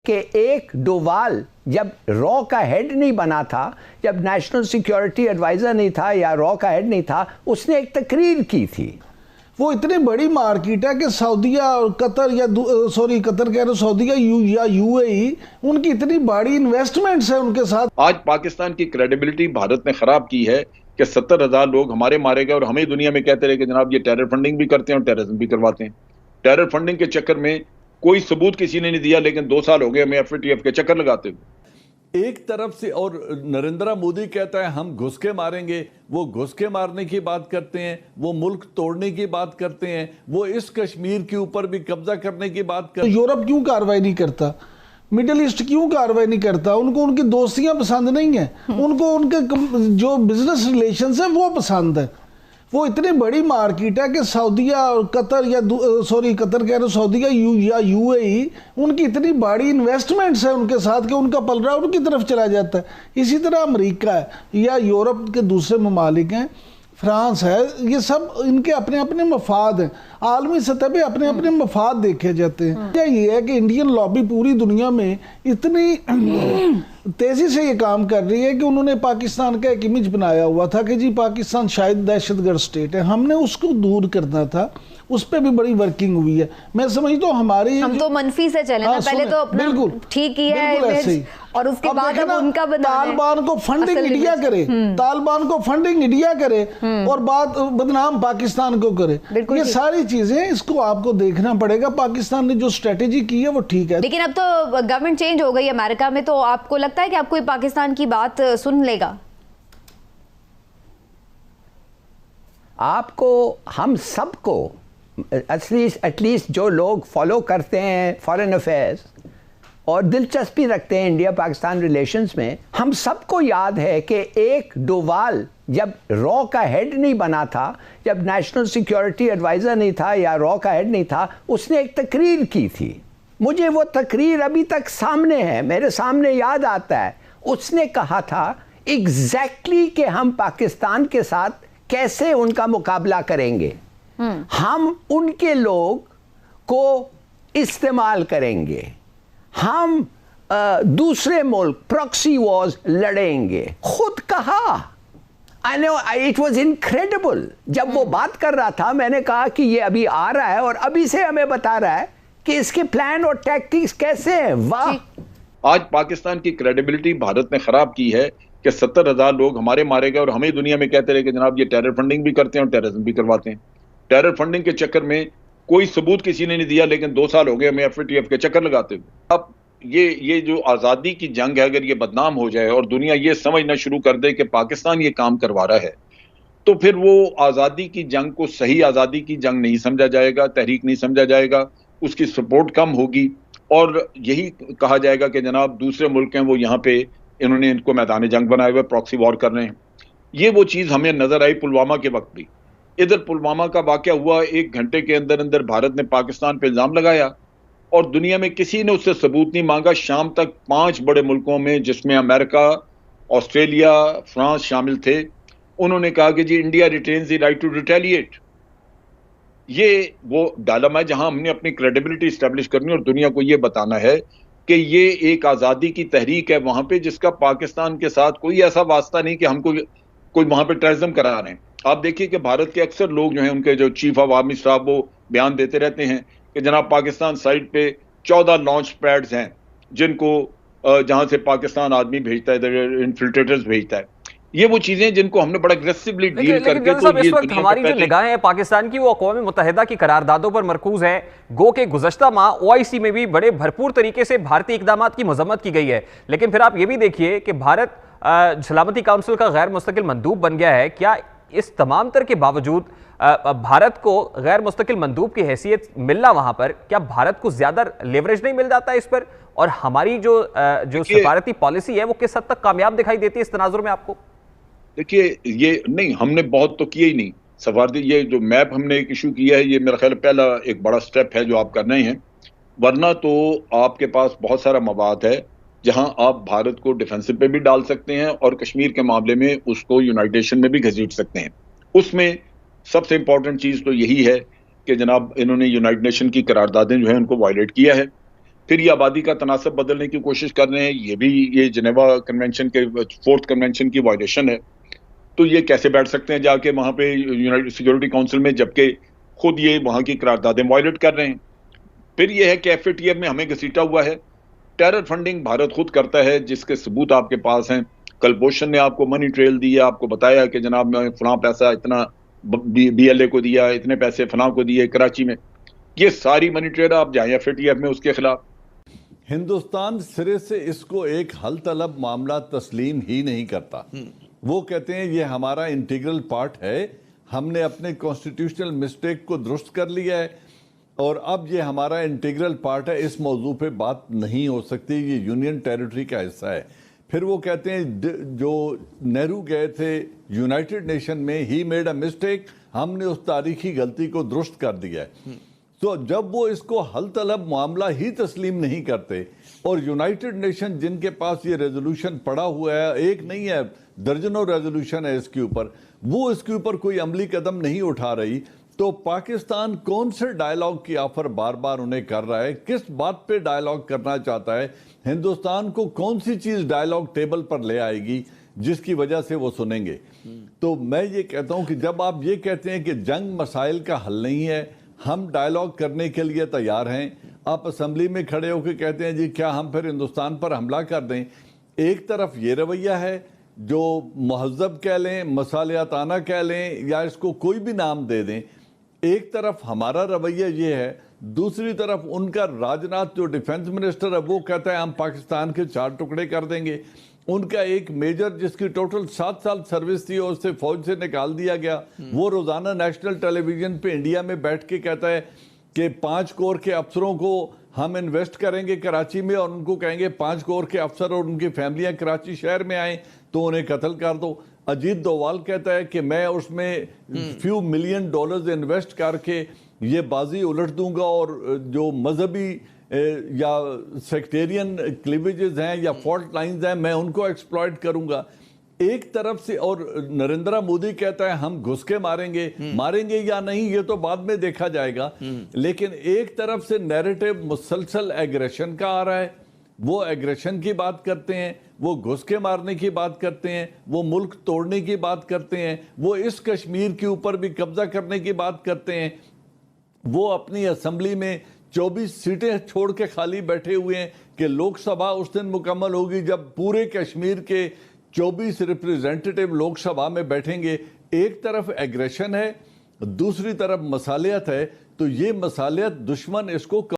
कि एक डोवाल जब रॉ का हेड नहीं बना था, जब नेशनल सिक्योरिटी एडवाइजर नहीं था या रॉ का हेड नहीं था, उसने एक तकरीर की थी। वो इतनी बड़ी मार्केट है कि सऊदीया और कतर या कतर कह रहे सऊदीया या यूएई, उनकी इतनी बड़ी इन्वेस्टमेंट्स है उनके साथ। आज पाकिस्तान की क्रेडिबिलिटी भारत ने खराब की है कि 70,000 लोग हमारे मारे गए और हमें दुनिया में कहते रहे कि जनाब ये टेरर फंडिंग भी करते हैं और टेररिज्म भी करवाते हैं। टेरर फंडिंग के चक्कर में कोई सबूत किसी ने नहीं दिया, लेकिन 2 साल हो गए हमें एफएटीएफ के चक्कर लगाते हुए। एक तरफ से और नरेंद्र मोदी कहता है हम घुस के मारेंगे, वो घुस के मारने की बात करते हैं, वो मुल्क तोड़ने की बात करते हैं, वो इस कश्मीर के ऊपर भी कब्जा करने की बात करते हैं। यूरोप क्यों कार्रवाई नहीं करता, मिडिल ईस्ट क्यों कार्रवाई नहीं करता? उनको उनकी दोस्तियां पसंद नहीं है, उनको उनके जो बिजनेस रिलेशंस है वो पसंद है। वो इतनी बड़ी मार्केट है कि सऊदीया और कतर या कतर कह रहे सऊदीया या यूएई, उनकी इतनी बड़ी इन्वेस्टमेंट्स है उनके साथ कि उनका पलड़ा उनकी तरफ चला जाता है। इसी तरह अमेरिका है या यूरोप के दूसरे ममालिक हैं, फ्रांस है, ये सब इनके अपने अपने मफाद हैं। आलमी सतह पे अपने अपने मफाद देखे जाते हैं। ये है कि इंडियन लॉबी पूरी दुनिया में इतनी तेजी से ये काम कर रही है कि उन्होंने पाकिस्तान का एक इमेज बनाया हुआ था कि जी पाकिस्तान शायद दहशतगर्द स्टेट है, हमने उसको दूर करना था, उस पर भी बड़ी वर्किंग हुई है। मैं समझता हूँ हमारी हम तो मनफी से चले ना, पहले तो अपना ठीक ही है इमेज, और उसके बाद अब उनका तालिबान को फंडिंग इंडिया करे, तालिबान को फंडिंग इंडिया करे और बात बदनाम पाकिस्तान को करे। ये सारी चीजें इसको आपको देखना पड़ेगा। पाकिस्तान ने जो स्ट्रेटेजी की है वो ठीक है, लेकिन अब तो गवर्नमेंट चेंज हो गई अमेरिका में, तो आपको लगता है कि आप कोई पाकिस्तान की बात सुन लेगा? आपको, हम सबको, एटलीस्ट जो लोग फॉलो करते हैं फॉरेन अफेयर्स और दिलचस्पी रखते हैं इंडिया पाकिस्तान रिलेशंस में, हम सबको याद है कि एक डोवाल जब रॉ का हेड नहीं बना था, जब नेशनल सिक्योरिटी एडवाइजर नहीं था या रॉ का हेड नहीं था, उसने एक तकरीर की थी। मुझे वो तकरीर अभी तक सामने है, मेरे सामने याद आता है। उसने कहा था एग्जैक्टली कि हम पाकिस्तान के साथ कैसे उनका मुकाबला करेंगे, हम उनके लोग को इस्तेमाल करेंगे, हम दूसरे मुल्क प्रॉक्सी वॉर्स लड़ेंगे। खुद कहा, I know it was incredible. जब वो बात कर रहा था मैंने कहा कि ये अभी आ रहा है और अभी से हमें बता रहा है कि इसके प्लान और टैक्टिक्स कैसे हैं। वाह! आज पाकिस्तान की क्रेडिबिलिटी भारत ने खराब की है कि 70,000 लोग हमारे मारे गए और हमें दुनिया में कहते रहे कि जनाब ये टेरर फंडिंग भी करते हैं और टेररिज्म भी करवाते हैं। टेरर फंडिंग के चक्कर में कोई सबूत किसी ने नहीं दिया, लेकिन 2 साल हो गए हमें एफएटीएफ के चक्कर लगाते हुए। अब ये जो आज़ादी की जंग है, अगर ये बदनाम हो जाए और दुनिया ये समझना शुरू कर दे कि पाकिस्तान ये काम करवा रहा है, तो फिर वो आज़ादी की जंग को सही आज़ादी की जंग नहीं समझा जाएगा, तहरीक नहीं समझा जाएगा, उसकी सपोर्ट कम होगी और यही कहा जाएगा कि जनाब दूसरे मुल्क हैं वो यहाँ पे इन्होंने इनको मैदान जंग बनाए हुए प्रॉक्सी वॉर कर रहे हैं। ये वो चीज़ हमें नजर आई पुलवामा के वक्त भी। इधर पुलवामा का वाकया हुआ, 1 घंटे के अंदर अंदर भारत ने पाकिस्तान पे इल्जाम लगाया और दुनिया में किसी ने उससे सबूत नहीं मांगा। शाम तक 5 बड़े मुल्कों में, जिसमें अमेरिका, ऑस्ट्रेलिया, फ्रांस शामिल थे, उन्होंने कहा कि जी India retains the right to retaliate. ये वो डालम है जहां हमने अपनी क्रेडिबिलिटी स्टैब्लिश करनी और दुनिया को ये बताना है कि ये एक आज़ादी की तहरीक है वहां पे, जिसका पाकिस्तान के साथ कोई ऐसा वास्ता नहीं कि हमको कोई वहां पे टेररिज्म करा रहे हैं। आप देखिए कि भारत के अक्सर लोग जो हैं, उनके जो चीफ ऑफ आर्मी स्टाफ, वो बयान देते रहते हैं कि जनाब पाकिस्तान साइड पे 14 लॉन्च पैड्स हैं जिनको जहां से पाकिस्तान आदमी भेजता है, इन्फिल्ट्रेटर्स भेजता है। ये वो चीजें जिनको हमने बड़ा एग्रेसिवली डील करके, तो इस वक्त हमारी जो निगाहें हैं पाकिस्तान की वो अक़वाम मुत्तहिदा की करारदादों पर मरकूज है। गो के गुज़श्ता माह ओआईसी में भी बड़े भरपूर तरीके से भारतीय इक़दामात की मज़म्मत की गई है, लेकिन फिर आप ये भी देखिए कि भारत सलामती काउंसिल का गैर मुस्तकिल मंदूब बन गया है। क्या इस तमाम तर के बावजूद भारत को गैर मुस्तकिल मंदूब की हैसियत मिलना, वहां पर क्या भारत को ज्यादा लेवरेज नहीं मिल जाता इस पर? और हमारी जो सफारती पॉलिसी है वो किस हद तक कामयाब दिखाई देती है इस तनाजुर में आपको? देखिए, ये नहीं, हमने बहुत तो किया ही नहीं सफारती। ये जो मैप हमने एक इशू किया है, ये मेरा ख्याल पहला एक बड़ा स्टेप है जो आप कर रहे हैं। वरना तो आपके पास बहुत सारा मवाद है जहां आप भारत को डिफेंसिव पे भी डाल सकते हैं और कश्मीर के मामले में उसको यूनाइटेड नेशन में भी घसीट सकते हैं। उसमें सबसे इंपॉर्टेंट चीज़ तो यही है कि जनाब इन्होंने यूनाइटेड नेशन की करारदादें जो है उनको वायलेट किया है। फिर ये आबादी का तनासब बदलने की कोशिश कर रहे हैं। ये भी ये जिनेवा कन्वेंशन के 4th कन्वेंशन की वायलेशन है। तो ये कैसे बैठ सकते हैं जाके वहां पे यूनाइटेड सिक्योरिटी काउंसिल में, जबकि खुद ये वहां की करारदादें वायलेट कर रहे हैं। फिर ये है कि FATF में हमें घसीटा हुआ है। टेरर फंडिंग भारत खुद करता है, जिसके सबूत आपके पास हैं। कलभूषण ने आपको मनी ट्रेल दिया, आपको बताया कि जनाब मैं फलां पैसा इतना BLA को दिया, इतने पैसे फलां को दिए कराची में। ये सारी मनी ट्रेल आप जाए FATF में, उसके खिलाफ। हिंदुस्तान सिरे से इसको एक हल तलब मामला तस्लीम ही नहीं करता। वो कहते हैं ये हमारा इंटीग्रल पार्ट है, हमने अपने कॉन्स्टिट्यूशनल मिस्टेक को दुरुस्त कर लिया है और अब ये हमारा इंटीग्रल पार्ट है, इस मौजू पे बात नहीं हो सकती, ये यूनियन टेरिटरी का हिस्सा है। फिर वो कहते हैं जो नेहरू गए थे यूनाइटेड नेशन में, ही मेड अ मिस्टेक, हमने उस तारीखी गलती को दुरुस्त कर दिया है। तो जब वो इसको हल तलब मामला ही तस्लीम नहीं करते और यूनाइटेड नेशन जिनके पास ये रेजोल्यूशन पड़ा हुआ है, एक नहीं है दर्जनों रेजोल्यूशन है इसके ऊपर, वो इसके ऊपर कोई अमली कदम नहीं उठा रही, तो पाकिस्तान कौन से डायलॉग की ऑफर बार बार उन्हें कर रहा है? किस बात पे डायलॉग करना चाहता है? हिंदुस्तान को कौन सी चीज डायलॉग टेबल पर ले आएगी जिसकी वजह से वो सुनेंगे? तो मैं ये कहता हूं कि जब आप ये कहते हैं कि जंग मसाइल का हल नहीं है, हम डायलॉग करने के लिए तैयार हैं, आप असेंबली में खड़े होकर कहते हैं जी क्या हम फिर हिंदुस्तान पर हमला कर दें? एक तरफ ये रवैया है जो महज़ब कह लें, मसालियाताना कह लें, या इसको कोई भी नाम दे दें, एक तरफ हमारा रवैया ये है, दूसरी तरफ उनका राजनाथ जो डिफेंस मिनिस्टर है वो कहता है हम पाकिस्तान के 4 टुकड़े कर देंगे। उनका एक मेजर जिसकी टोटल 7 साल सर्विस थी और उससे फौज से निकाल दिया गया, वो रोजाना नेशनल टेलीविजन पे इंडिया में बैठ के कहता है कि 5 कोर के अफसरों को हम इन्वेस्ट करेंगे कराची में और उनको कहेंगे 5 कोर के अफसर और उनकी फैमिलियां कराची शहर में आए तो उन्हें कत्ल कर दो। अजीत डोवाल कहता है कि मैं उसमें फ्यू मिलियन डॉलर्स इन्वेस्ट करके ये बाजी उलट दूंगा और जो मजहबी या सेक्टेरियन क्लीवेजेस हैं या फॉल्ट लाइंस हैं मैं उनको एक्सप्लॉइट करूंगा एक तरफ से। और नरेंद्र मोदी कहता है हम घुस के मारेंगे या नहीं ये तो बाद में देखा जाएगा, लेकिन एक तरफ से नैरेटिव मुसलसल एग्रेशन का आ रहा है, वो एग्रेशन की बात करते हैं, वो घुस के मारने की बात करते हैं, वो मुल्क तोड़ने की बात करते हैं, वो इस कश्मीर के ऊपर भी कब्जा करने की बात करते हैं, वो अपनी असेंबली में 24 सीटें छोड़ के खाली बैठे हुए हैं कि लोकसभा उस दिन मुकम्मल होगी जब पूरे कश्मीर के 24 रिप्रेजेंटेटिव लोकसभा में बैठेंगे। एक तरफ एग्रेशन है, दूसरी तरफ मसालियत है, तो ये मसालियत दुश्मन इसको